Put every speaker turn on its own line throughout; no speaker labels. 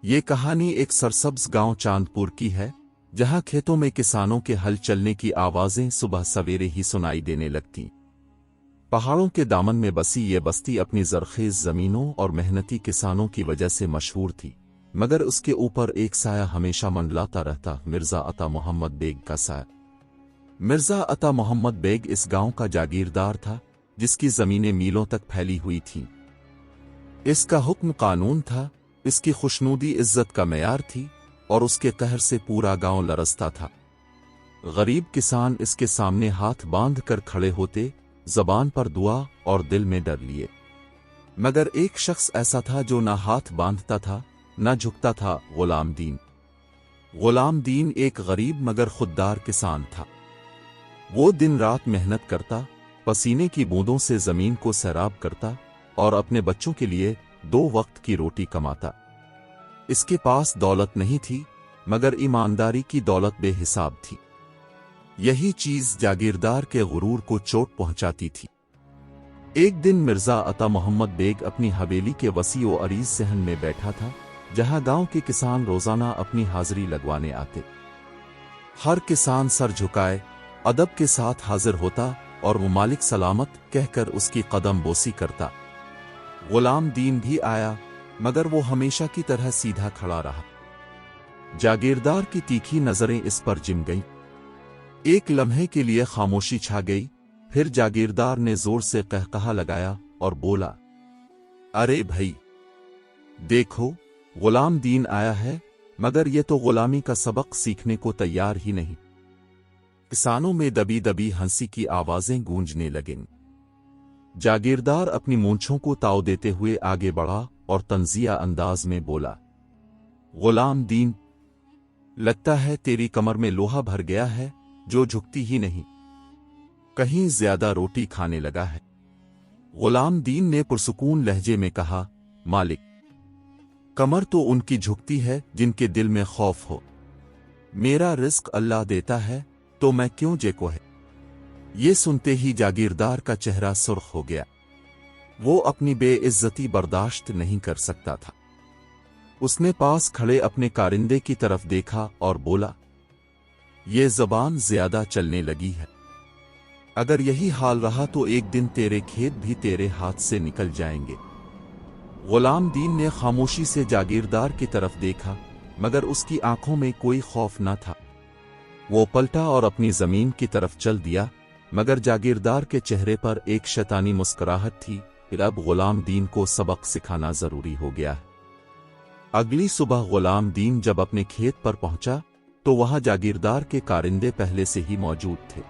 ये कहानी एक सरसब्ज गांव चांदपुर की है, जहां खेतों में किसानों के हल चलने की आवाजें सुबह सवेरे ही सुनाई देने लगती। पहाड़ों के दामन में बसी ये बस्ती अपनी जरखेज जमीनों और मेहनती किसानों की वजह से मशहूर थी, मगर उसके ऊपर एक साया हमेशा मंडलाता रहता, मिर्जा अता मोहम्मद बेग का साया। मिर्जा अता मोहम्मद बेग इस गांव का जागीरदार था, जिसकी जमीनें मीलों तक फैली हुई थीं। इसका हुक्म कानून था, इसकी खुशनूदी इज्जत का मेयार थी और उसके कहर से पूरा गांव लरसता था। गरीब किसान इसके सामने हाथ बांध कर खड़े होते, जबान पर दुआ और दिल में डर लिए। मगर एक शख्स ऐसा था जो ना हाथ बांधता था, ना झुकता था, गुलाम दीन। गुलाम दीन एक गरीब मगर खुददार किसान था। वो दिन रात मेहनत करता, पसीने की बूंदों से जमीन को सैराब करता और अपने बच्चों के लिए 2 वक्त की रोटी कमाता। इसके पास दौलत नहीं थी, मगर ईमानदारी की दौलत बेहिसाब थी। यही चीज जागीरदार के गुरूर को चोट पहुंचाती थी। एक दिन मिर्जा अता मोहम्मद बेग अपनी हवेली के वसीओ अरीज सहन में बैठा था, जहां गांव के किसान रोजाना अपनी हाजिरी लगवाने आते। हर किसान सर झुकाए अदब के साथ हाजिर होता और वो मालिक सलामत कहकर उसकी कदम बोसी करता। गुलाम दीन भी आया, मगर वो हमेशा की तरह सीधा खड़ा रहा। जागीरदार की तीखी नजरें इस पर जिम गईं। एक लम्हे के लिए खामोशी छा गई, फिर जागीरदार ने जोर से कहकहा लगाया और बोला, अरे भाई देखो, गुलाम दीन आया है, मगर ये तो गुलामी का सबक सीखने को तैयार ही नहीं। किसानों में दबी दबी हंसी की आवाजें गूंजने लगीं। जागीरदार अपनी मूंछों को ताव देते हुए आगे बढ़ा और तंजिया अंदाज में बोला, गुलाम दीन, लगता है तेरी कमर में लोहा भर गया है, जो झुकती ही नहीं। कहीं ज्यादा रोटी खाने लगा है। गुलाम दीन ने पुरसुकून लहजे में कहा, मालिक, कमर तो उनकी झुकती है जिनके दिल में खौफ हो। मेरा रिस्क अल्लाह देता है, तो मैं क्यों जेको है। ये सुनते ही जागीरदार का चेहरा सुर्ख हो गया। वो अपनी बेइज्जती बर्दाश्त नहीं कर सकता था। उसने पास खड़े अपने कारिंदे की तरफ देखा और बोला, ये जबान ज्यादा चलने लगी है। अगर यही हाल रहा तो एक दिन तेरे खेत भी तेरे हाथ से निकल जाएंगे। गुलाम दीन ने खामोशी से जागीरदार की तरफ देखा, मगर उसकी आंखों में कोई खौफ न था। वो पलटा और अपनी जमीन की तरफ चल दिया, मगर जागीरदार के चेहरे पर एक शैतानी मुस्कुराहट थी। अब गुलाम दीन को सबक सिखाना जरूरी हो गया है। अगली सुबह गुलाम दीन जब अपने खेत पर पहुंचा, तो वहां जागीरदार के कारिंदे पहले से ही मौजूद थे।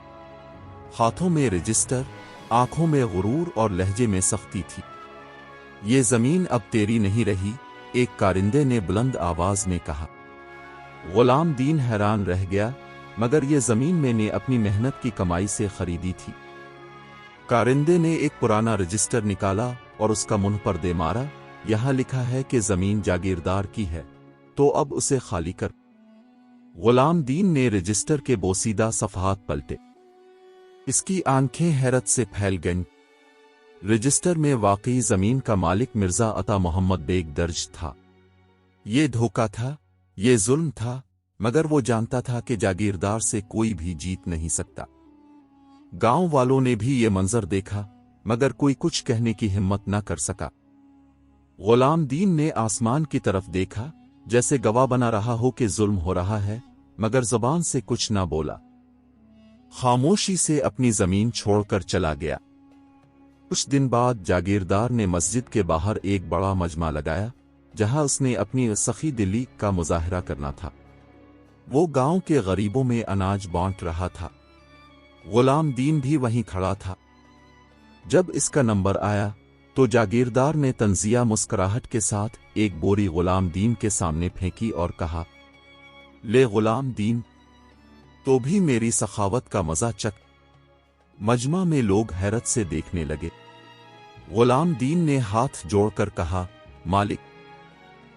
हाथों में रजिस्टर, आंखों में गुरूर और लहजे में सख्ती थी। ये जमीन अब तेरी नहीं रही, एक कारिंदे ने बुलंद आवाज में कहा। गुलाम दीन हैरान रह गया, मगर ये जमीन मैंने अपनी मेहनत की कमाई से खरीदी थी। कारिंदे ने एक पुराना रजिस्टर निकाला और उसका मुंह पर दे मारा। यहां लिखा है कि जमीन जागीरदार की है, तो अब उसे खाली कर। गुलाम दीन ने रजिस्टर के बोसीदा सफहात पलटे। इसकी आंखें हैरत से फैल गईं। रजिस्टर में वाकई जमीन का मालिक मिर्जा अता मोहम्मद बेग दर्ज था। ये धोखा था, ये जुल्म था, मगर वो जानता था कि जागीरदार से कोई भी जीत नहीं सकता। गांव वालों ने भी ये मंजर देखा, मगर कोई कुछ कहने की हिम्मत न कर सका। गुलाम दीन ने आसमान की तरफ देखा, जैसे गवाह बना रहा हो कि जुल्म हो रहा है, मगर जुबान से कुछ न बोला। खामोशी से अपनी जमीन छोड़कर चला गया। कुछ दिन बाद जागीरदार ने मस्जिद के बाहर एक बड़ा मजमा लगाया, जहां उसने अपनी सखी दिली का मुजाहरा करना था। वो गांव के गरीबों में अनाज बांट रहा था। गुलाम दीन भी वहीं खड़ा था। जब इसका नंबर आया, तो जागीरदार ने तंजिया मुस्कुराहट के साथ एक बोरी गुलाम दीन के सामने फेंकी और कहा, ले गुलाम दीन, तो भी मेरी सखावत का मजा चख। मजमा में लोग हैरत से देखने लगे। गुलाम दीन ने हाथ जोड़कर कहा, मालिक,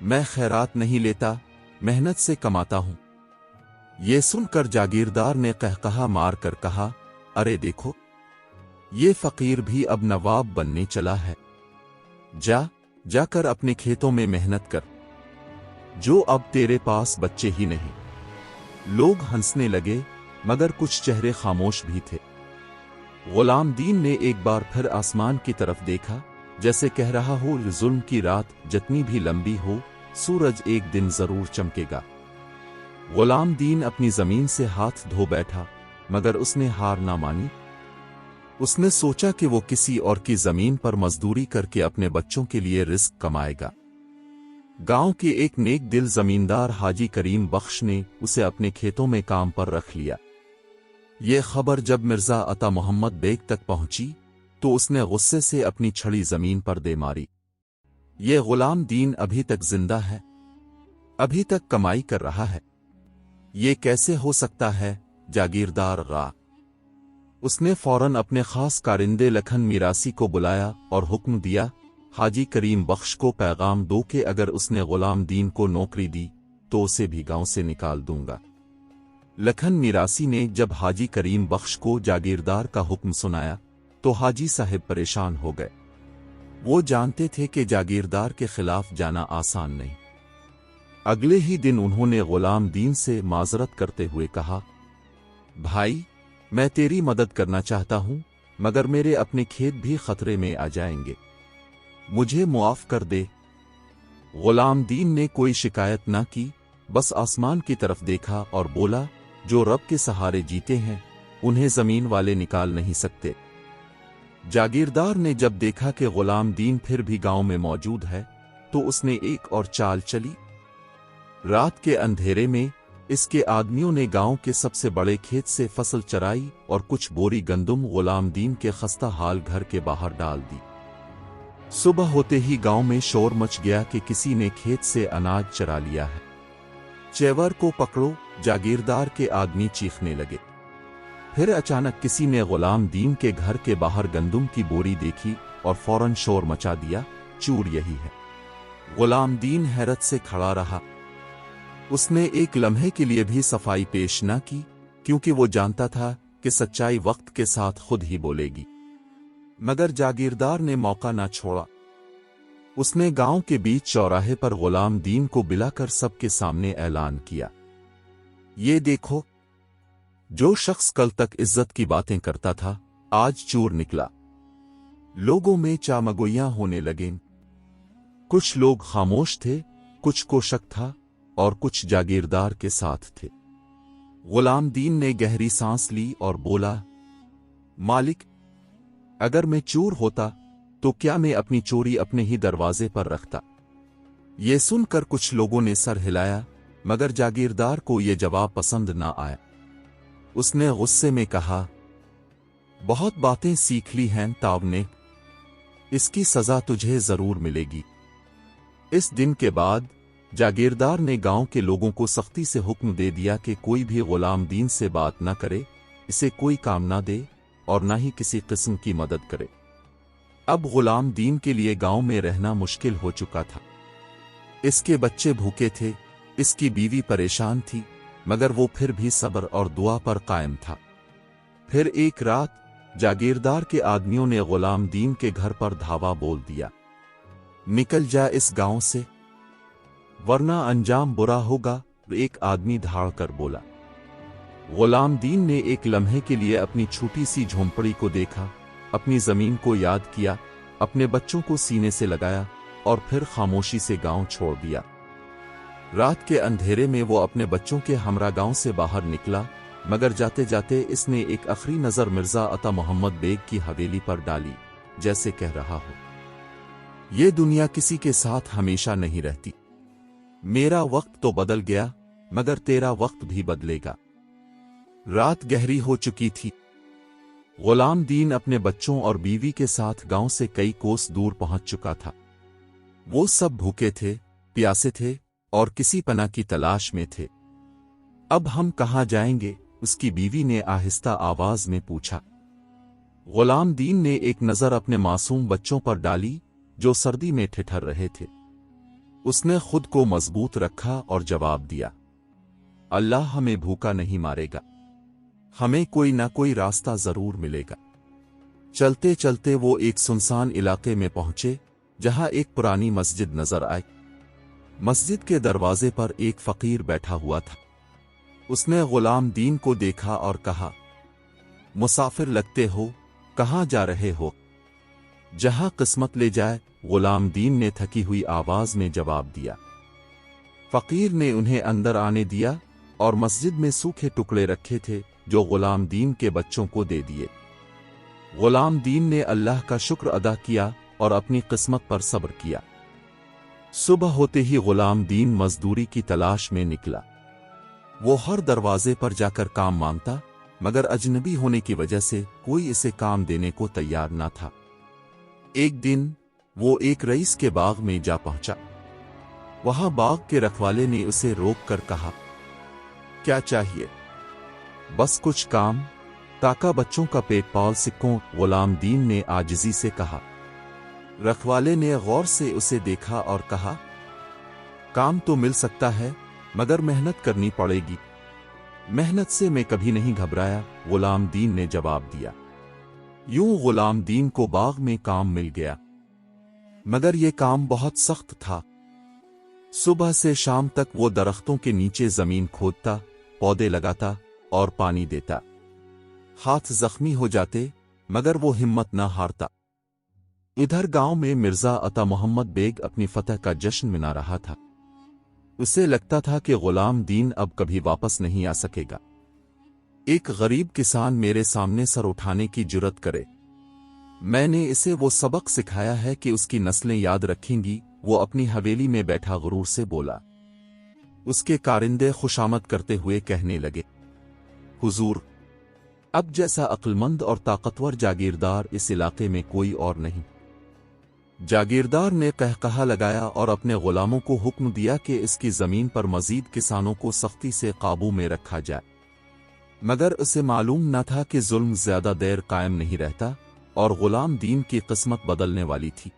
मैं खैरात नहीं लेता, मेहनत से कमाता हूं। ये सुनकर जागीरदार ने कहकहा मार कर कहा, अरे देखो, ये फकीर भी अब नवाब बनने चला है। जाकर अपने खेतों में मेहनत कर। जो अब तेरे पास बच्चे ही नहीं। लोग हंसने लगे, मगर कुछ चेहरे खामोश भी थे। गुलाम दीन ने एक बार फिर आसमान की तरफ देखा, जैसे कह रहा हो, जुल्म की रात जितनी भी लंबी हो, सूरज एक दिन जरूर चमकेगा। गुलाम दीन अपनी जमीन से हाथ धो बैठा, मगर उसने हार ना मानी। उसने सोचा कि वो किसी और की जमीन पर मजदूरी करके अपने बच्चों के लिए रिस्क कमाएगा। गांव के एक नेक दिल जमींदार हाजी करीम बख्श ने उसे अपने खेतों में काम पर रख लिया। ये खबर जब मिर्जा अता मोहम्मद बेग तक पहुंची तो उसने गुस्से से अपनी छड़ी जमीन पर दे मारी। ये गुलाम दीन अभी तक जिंदा है, अभी तक कमाई कर रहा है, ये कैसे हो सकता है? जागीरदार गा। उसने फौरन अपने खास कारिंदे लखन मिरासी को बुलाया और हुक्म दिया, हाजी करीम बख्श को पैगाम दो कि अगर उसने गुलाम दीन को नौकरी दी तो उसे भी गांव से निकाल दूंगा। लखन मिरासी ने जब हाजी करीम बख्श को जागीरदार का हुक्म सुनाया तो हाजी साहब परेशान हो गए। वो जानते थे कि जागीरदार के खिलाफ जाना आसान नहीं। अगले ही दिन उन्होंने गुलाम दीन से माजरत करते हुए कहा, भाई, मैं तेरी मदद करना चाहता हूं, मगर मेरे अपने खेत भी खतरे में आ जाएंगे, मुझे मुआफ कर दे। गुलाम दीन ने कोई शिकायत ना की, बस आसमान की तरफ देखा और बोला, जो रब के सहारे जीते हैं उन्हें जमीन वाले निकाल नहीं सकते। जागीरदार ने जब देखा कि गुलाम दीन फिर भी गांव में मौजूद है तो उसने एक और चाल चली। रात के अंधेरे में इसके आदमियों ने गांव के सबसे बड़े खेत से फसल चराई और कुछ बोरी गंदुम गुलाम दीन के खस्ता हाल घर के बाहर डाल दी। सुबह होते ही गांव में शोर मच गया कि किसी ने खेत से अनाज चरा लिया है। चेवर को पकड़ो, जागीरदार के आदमी चीखने लगे। फिर अचानक किसी ने गुलाम दीन के घर के बाहर गंदुम की बोरी देखी और फौरन शोर मचा दिया, चूर यही है। गुलाम दीन हैरत से खड़ा रहा। उसने एक लम्हे के लिए भी सफाई पेश न की, क्योंकि वो जानता था कि सच्चाई वक्त के साथ खुद ही बोलेगी। मगर जागीरदार ने मौका ना छोड़ा। उसने गांव के बीच चौराहे पर गुलाम दीन को बिलाकर सबके सामने ऐलान किया, ये देखो, जो शख्स कल तक इज्जत की बातें करता था आज चूर निकला। लोगों में चामगोइयां होने लगीं। कुछ लोग खामोश थे, कुछ को शक था और कुछ जागीरदार के साथ थे। गुलाम दीन ने गहरी सांस ली और बोला, मालिक, अगर मैं चोर होता तो क्या मैं अपनी चोरी अपने ही दरवाजे पर रखता? ये सुनकर कुछ लोगों ने सर हिलाया, मगर जागीरदार को यह जवाब पसंद ना आया। उसने गुस्से में कहा, बहुत बातें सीख ली हैं ताब ने, इसकी सजा तुझे जरूर मिलेगी। इस दिन के बाद जागीरदार ने गांव के लोगों को सख्ती से हुक्म दे दिया कि कोई भी गुलाम दीन से बात न करे, इसे कोई काम ना दे और ना ही किसी किस्म की मदद करे। अब गुलाम दीन के लिए गांव में रहना मुश्किल हो चुका था। इसके बच्चे भूखे थे, इसकी बीवी परेशान थी, मगर वो फिर भी सब्र और दुआ पर कायम था। फिर एक रात जागीरदार के आदमियों ने गुलाम दीन के घर पर धावा बोल दिया, निकल जा इस गांव से वरना अंजाम बुरा होगा। एक आदमी धाड़ कर बोला। गुलाम दीन ने एक लम्हे के लिए अपनी छोटी सी झोंपड़ी को देखा, अपनी जमीन को याद किया, अपने बच्चों को सीने से लगाया और फिर खामोशी से गांव छोड़ दिया। रात के अंधेरे में वो अपने बच्चों के हमरा गांव से बाहर निकला, मगर जाते जाते इसने एक आखिरी नजर मिर्जा अता मोहम्मद बेग की हवेली पर डाली, जैसे कह रहा हो, ये दुनिया किसी के साथ हमेशा नहीं रहती। मेरा वक्त तो बदल गया, मगर तेरा वक्त भी बदलेगा। रात गहरी हो चुकी थी। गुलाम दीन अपने बच्चों और बीवी के साथ गांव से कई कोस दूर पहुंच चुका था। वो सब भूखे थे, प्यासे थे और किसी पनाह की तलाश में थे। अब हम कहां जाएंगे? उसकी बीवी ने आहिस्ता आवाज में पूछा। गुलाम दीन ने एक नजर अपने मासूम बच्चों पर डाली जो सर्दी में ठिठर रहे थे। उसने खुद को मजबूत रखा और जवाब दिया, अल्लाह हमें भूखा नहीं मारेगा, हमें कोई ना कोई रास्ता जरूर मिलेगा। चलते चलते वो एक सुनसान इलाके में पहुंचे, जहां एक पुरानी मस्जिद नजर आई। मस्जिद के दरवाजे पर एक फकीर बैठा हुआ था। उसने गुलाम दीन को देखा और कहा, मुसाफिर लगते हो, कहाँ जा रहे हो? जहाँ किस्मत ले जाए, गुलाम दीन ने थकी हुई आवाज में जवाब दिया। फकीर ने उन्हें अंदर आने दिया और मस्जिद में सूखे टुकड़े रखे थे जो गुलाम दीन के बच्चों को दे दिए। गुलाम दीन ने अल्लाह का शुक्र अदा किया और अपनी किस्मत पर सब्र किया। सुबह होते ही गुलाम दीन मजदूरी की तलाश में निकला। वो हर दरवाजे पर जाकर काम मांगता, मगर अजनबी होने की वजह से कोई इसे काम देने को तैयार न था। एक दिन वो एक रईस के बाग में जा पहुंचा। वहां बाग के रखवाले ने उसे रोक कर कहा, क्या चाहिए? बस कुछ काम, ताका बच्चों का पेट पाल सिक्कों, गुलाम दीन ने आजिजी से कहा। रखवाले ने गौर से उसे देखा और कहा, काम तो मिल सकता है, मगर मेहनत करनी पड़ेगी। मेहनत से मैं कभी नहीं घबराया, गुलाम दीन ने जवाब दिया। यूं गुलाम दीन को बाग में काम मिल गया, मगर यह काम बहुत सख्त था। सुबह से शाम तक वो दरख्तों के नीचे जमीन खोदता, पौधे लगाता और पानी देता। हाथ जख्मी हो जाते, मगर वो हिम्मत न हारता। इधर गांव में मिर्जा अता मोहम्मद बेग अपनी फतह का जश्न मना रहा था। उसे लगता था कि गुलाम दीन अब कभी वापस नहीं आ सकेगा। एक गरीब किसान मेरे सामने सर उठाने की जुर्रत करे। मैंने इसे वो सबक सिखाया है कि उसकी नस्लें याद रखेंगी। वो अपनी हवेली में बैठा गुरूर से बोला। उसके कारिंदे खुशामद करते हुए कहने लगे, हुजूर, अब जैसा अक्लमंद और ताकतवर जागीरदार इस इलाके में कोई और नहीं। जागीरदार ने कहकहा लगाया और अपने गुलामों को हुक्म दिया कि इसकी जमीन पर मजीद किसानों को सख्ती से काबू में रखा जाए। मगर उसे मालूम न था कि जुल्म ज्यादा देर कायम नहीं रहता और गुलाम दीन की किस्मत बदलने वाली थी।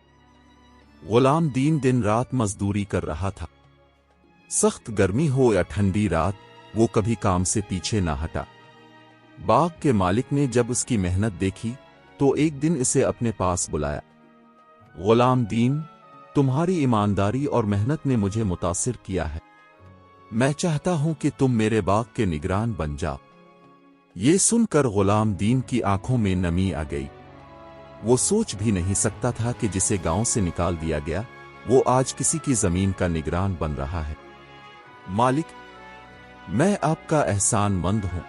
गुलाम दीन दिन रात मजदूरी कर रहा था। सख्त गर्मी हो या ठंडी रात, वो कभी काम से पीछे ना हटा। बाग के मालिक ने जब उसकी मेहनत देखी तो एक दिन इसे अपने पास बुलाया। गुलाम दीन, तुम्हारी ईमानदारी और मेहनत ने मुझे मुतासिर किया है। मैं चाहता हूं कि तुम मेरे बाग के निगरान बन जाओ। ये सुनकर गुलाम दीन की आंखों में नमी आ गई। वो सोच भी नहीं सकता था कि जिसे गांव से निकाल दिया गया, वो आज किसी की जमीन का निगरान बन रहा है। मालिक, मैं आपका एहसानमंद हूं।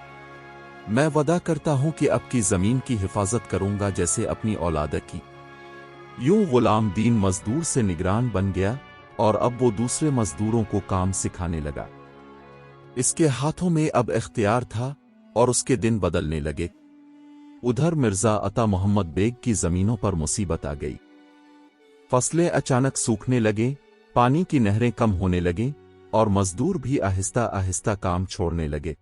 मैं वादा करता हूं कि आपकी जमीन की हिफाजत करूंगा जैसे अपनी औलाद की। यूं गुलाम दीन मजदूर से निगरान बन गया और अब वो दूसरे मजदूरों को काम सिखाने लगा। इसके हाथों में अब इख्तियार था और उसके दिन बदलने लगे। उधर मिर्जा अता मोहम्मद बेग की जमीनों पर मुसीबत आ गई। फसलें अचानक सूखने लगे, पानी की नहरें कम होने लगे और मजदूर भी आहिस्ता आहिस्ता काम छोड़ने लगे।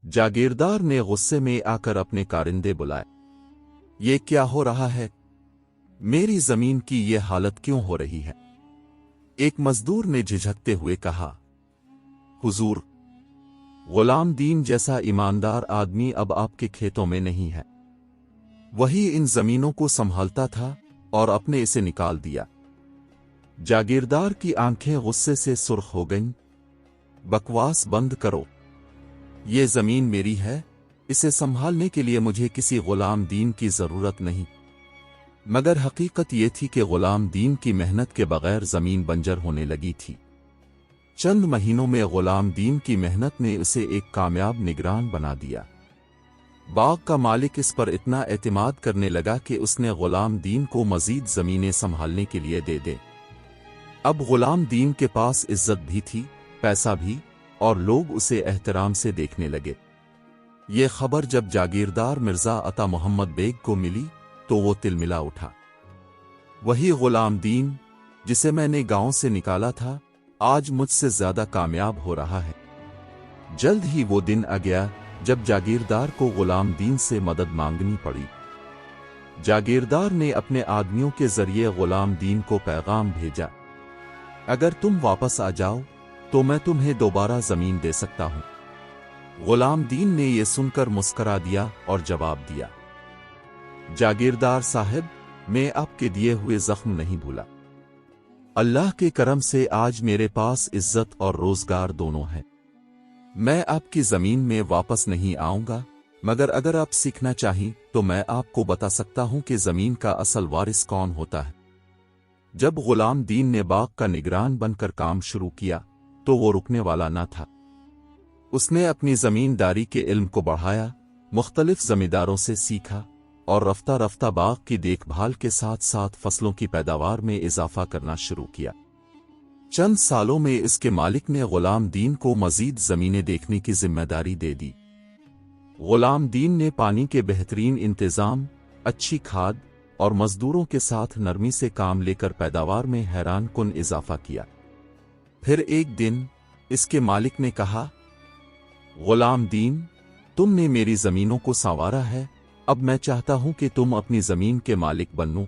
जागीरदार ने गुस्से में आकर अपने कारिंदे बुलाए। ये क्या हो रहा है? मेरी जमीन की ये हालत क्यों हो रही है? एक मजदूर ने झिझकते हुए कहा, हुजूर, गुलाम दीन जैसा ईमानदार आदमी अब आपके खेतों में नहीं है। वही इन जमीनों को संभालता था और अपने इसे निकाल दिया। जागीरदार की आंखें गुस्से से सुर्ख हो गईं। बकवास बंद करो। ये जमीन मेरी है, इसे संभालने के लिए मुझे किसी गुलाम दीन की जरूरत नहीं। मगर हकीकत ये थी कि गुलाम दीन की मेहनत के बगैर जमीन बंजर होने लगी थी। चंद महीनों में गुलाम दीन की मेहनत ने उसे एक कामयाब निगरान बना दिया। बाग का मालिक इस पर इतना एतमाद करने लगा कि उसने गुलाम दीन को मजीद जमीनें संभालने के लिए दे दे। अब गुलाम दीन के पास इज्जत भी थी, पैसा भी, और लोग उसे एहतराम से देखने लगे। ये खबर जब जागीरदार मिर्जा अता मोहम्मद बेग को मिली तो वो तिलमिला उठा। वही गुलाम दीन जिसे मैंने गांव से निकाला था, आज मुझसे ज्यादा कामयाब हो रहा है। जल्द ही वो दिन आ गया जब जागीरदार को गुलाम दीन से मदद मांगनी पड़ी। जागीरदार ने अपने आदमियों के जरिए गुलाम दीन को पैगाम भेजा, अगर तुम वापस आ जाओ तो मैं तुम्हें दोबारा जमीन दे सकता हूं। गुलाम दीन ने यह सुनकर मुस्करा दिया और जवाब दिया, जागीरदार साहब, मैं आपके दिए हुए जख्म नहीं भूला। اللہ کے کرم سے آج میرے پاس عزت اور روزگار دونوں ہیں۔ میں آپ کی زمین میں واپس نہیں آؤں گا، مگر اگر آپ سیکھنا چاہیں تو میں آپ کو بتا سکتا ہوں کہ زمین کا اصل وارث کون ہوتا ہے۔ جب غلام دین نے باغ کا نگران بن کر کام شروع کیا تو وہ رکنے والا نہ تھا۔ اس نے اپنی زمینداری کے علم کو بڑھایا، مختلف زمینداروں سے سیکھا اور رفتہ رفتہ باغ کی دیکھ بھال کے ساتھ ساتھ فصلوں کی پیداوار میں اضافہ کرنا شروع کیا۔ چند سالوں میں اس کے مالک نے غلام دین کو مزید زمینیں دیکھنے کی ذمہ داری دے دی۔ غلام دین نے پانی کے بہترین انتظام، اچھی کھاد اور مزدوروں کے ساتھ نرمی سے کام لے کر پیداوار میں حیران کن اضافہ کیا۔ پھر ایک دن اس کے مالک نے کہا، غلام دین، تم نے میری زمینوں کو سنوارا ہے، اب میں چاہتا ہوں کہ تم اپنی زمین کے مالک بنو۔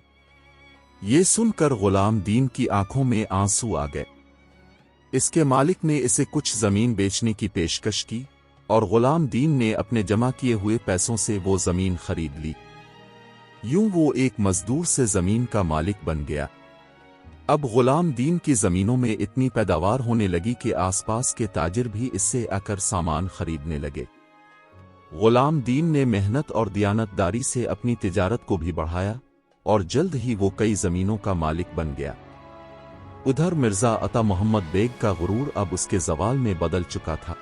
یہ سن کر غلام دین کی آنکھوں میں آنسو آ گئے۔ اس کے مالک نے اسے کچھ زمین بیچنے کی پیشکش کی اور غلام دین نے اپنے جمع کیے ہوئے پیسوں سے وہ زمین خرید لی۔ یوں وہ ایک مزدور سے زمین کا مالک بن گیا۔ اب غلام دین کی زمینوں میں اتنی پیداوار ہونے لگی کہ آس پاس کے تاجر بھی اس سے آ کر سامان خریدنے لگے۔ غلام دین نے محنت اور دیانت داری سے اپنی تجارت کو بھی بڑھایا اور جلد ہی وہ کئی زمینوں کا مالک بن گیا۔ ادھر مرزا عطا محمد بیگ کا غرور اب اس کے زوال میں بدل چکا تھا۔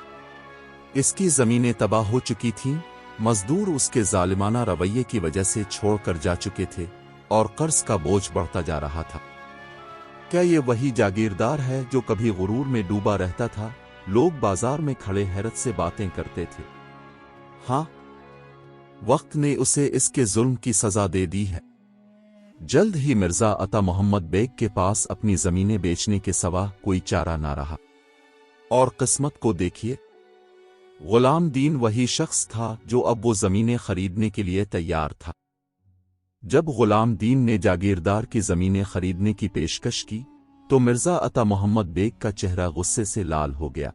اس کی زمینیں تباہ ہو چکی تھیں، مزدور اس کے ظالمانہ رویے کی وجہ سے چھوڑ کر جا چکے تھے اور قرض کا بوجھ بڑھتا جا رہا تھا۔ کیا یہ وہی جاگیردار ہے جو کبھی غرور میں ڈوبا رہتا تھا؟ لوگ بازار میں کھڑے حیرت سے باتیں کرتے تھے۔ ہاں، وقت نے اسے اس کے ظلم کی سزا دے دی ہے۔ جلد ہی مرزا عطا محمد بیگ کے پاس اپنی زمینیں بیچنے کے سوا کوئی چارہ نہ رہا۔ اور قسمت کو دیکھیے، غلام دین وہی شخص تھا جو اب وہ زمینیں خریدنے کے لیے تیار تھا۔ جب غلام دین نے جاگیردار کی زمینیں خریدنے کی پیشکش کی تو مرزا عطا محمد بیگ کا چہرہ غصے سے لال ہو گیا۔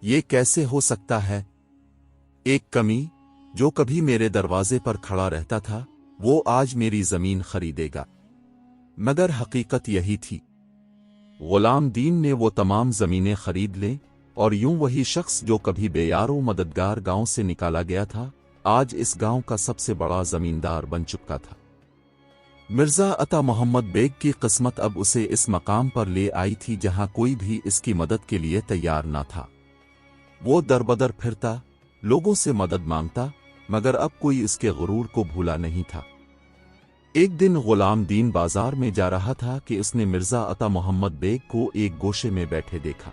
یہ کیسے ہو سکتا ہے؟ ایک کمی جو کبھی میرے دروازے پر کھڑا رہتا تھا وہ آج میری زمین خریدے گا؟ مگر حقیقت یہی تھی۔ غلام دین نے وہ تمام زمینیں خرید لیں اور یوں وہی شخص جو کبھی بے یار و مددگار گاؤں سے نکالا گیا تھا آج اس گاؤں کا سب سے بڑا زمیندار بن چکا تھا۔ مرزا عطا محمد بیگ کی قسمت اب اسے اس مقام پر لے آئی تھی جہاں کوئی بھی اس کی مدد کے لیے تیار نہ تھا۔ وہ در بدر پھرتا، لوگوں سے مدد مانگتا، مگر اب کوئی اس کے غرور کو بھولا نہیں تھا۔ ایک دن غلام دین بازار میں جا رہا تھا کہ اس نے مرزا عطا محمد بیگ کو ایک گوشے میں بیٹھے دیکھا۔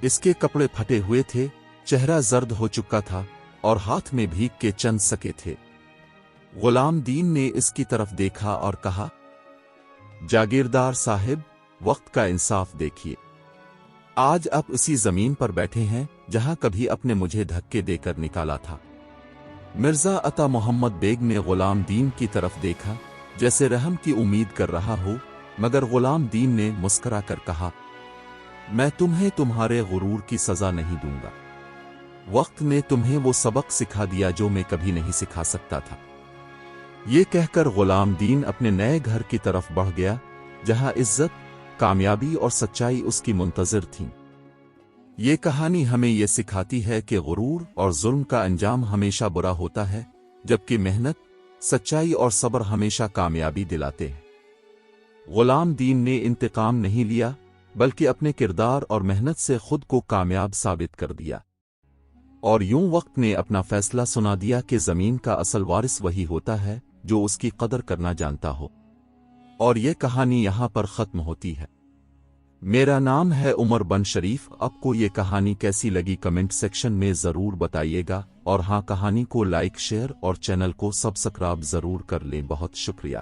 اس کے کپڑے پھٹے ہوئے تھے، چہرہ زرد ہو چکا تھا اور ہاتھ میں بھیگ کے چند سکے تھے۔ غلام دین نے اس کی طرف دیکھا اور کہا، جاگیردار صاحب، وقت کا انصاف دیکھیے۔ آج آپ اسی زمین پر بیٹھے ہیں جہاں کبھی اپنے مجھے دھکے دے کر نکالا تھا۔ مرزا عطا محمد بیگ نے غلام دین کی طرف دیکھا جیسے رحم کی امید کر رہا ہو، مگر غلام دین نے مسکرا کر کہا، میں تمہیں تمہارے غرور کی سزا نہیں دوں گا۔ وقت نے تمہیں وہ سبق سکھا دیا جو میں کبھی نہیں سکھا سکتا تھا۔ یہ کہہ کر غلام دین اپنے نئے گھر کی طرف بڑھ گیا جہاں عزت، کامیابی اور سچائی اس کی منتظر تھیں۔ یہ کہانی ہمیں یہ سکھاتی ہے کہ غرور اور ظلم کا انجام ہمیشہ برا ہوتا ہے، جبکہ محنت، سچائی اور صبر ہمیشہ کامیابی دلاتے ہیں۔ غلام دین نے انتقام نہیں لیا، بلکہ اپنے کردار اور محنت سے خود کو کامیاب ثابت کر دیا۔ اور یوں وقت نے اپنا فیصلہ سنا دیا کہ زمین کا اصل وارث وہی ہوتا ہے جو اس کی قدر کرنا جانتا ہو۔ اور یہ کہانی یہاں پر ختم ہوتی ہے۔ میرا نام ہے عمر بن شریف۔ آپ کو یہ کہانی کیسی لگی کمنٹ سیکشن میں ضرور بتائیے گا، اور ہاں، کہانی کو لائک، شیئر اور چینل کو سبسکرائب ضرور کر لیں۔ بہت شکریہ۔